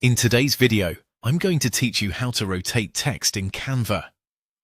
In today's video, I'm going to teach you how to rotate text in Canva.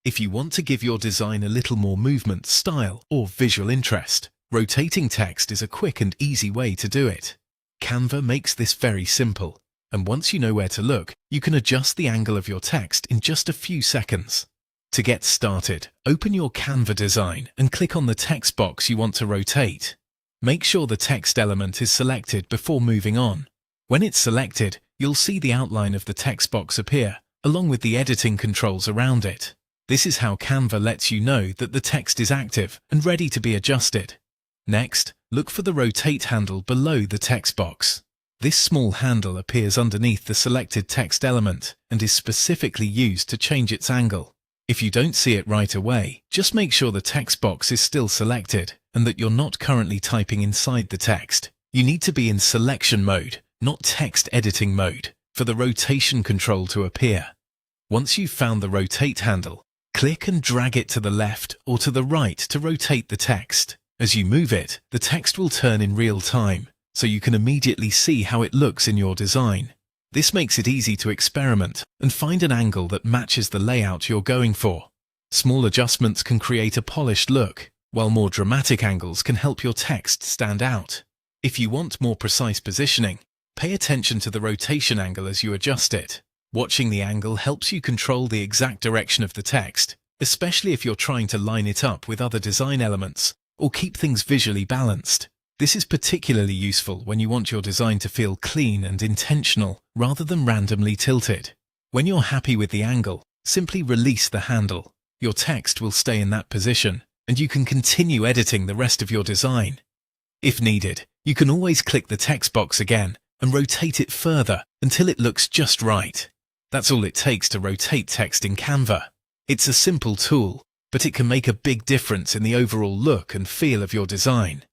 If you want to give your design a little more movement, style, or visual interest, rotating text is a quick and easy way to do it. Canva makes this very simple, and once you know where to look, you can adjust the angle of your text in just a few seconds. To get started, open your Canva design and click on the text box you want to rotate. Make sure the text element is selected before moving on. When it's selected, you'll see the outline of the text box appear, along with the editing controls around it. This is how Canva lets you know that the text is active and ready to be adjusted. Next, look for the rotate handle below the text box. This small handle appears underneath the selected text element and is specifically used to change its angle. If you don't see it right away, just make sure the text box is still selected and that you're not currently typing inside the text. You need to be in selection mode, not text editing mode, for the rotation control to appear. Once you've found the rotate handle, click and drag it to the left or to the right to rotate the text. As you move it, the text will turn in real time, so you can immediately see how it looks in your design. This makes it easy to experiment and find an angle that matches the layout you're going for. Small adjustments can create a polished look, while more dramatic angles can help your text stand out. If you want more precise positioning, pay attention to the rotation angle as you adjust it. Watching the angle helps you control the exact direction of the text, especially if you're trying to line it up with other design elements or keep things visually balanced. This is particularly useful when you want your design to feel clean and intentional rather than randomly tilted. When you're happy with the angle, simply release the handle. Your text will stay in that position, and you can continue editing the rest of your design. If needed, you can always click the text box again and rotate it further until it looks just right. That's all it takes to rotate text in Canva. It's a simple tool, but it can make a big difference in the overall look and feel of your design.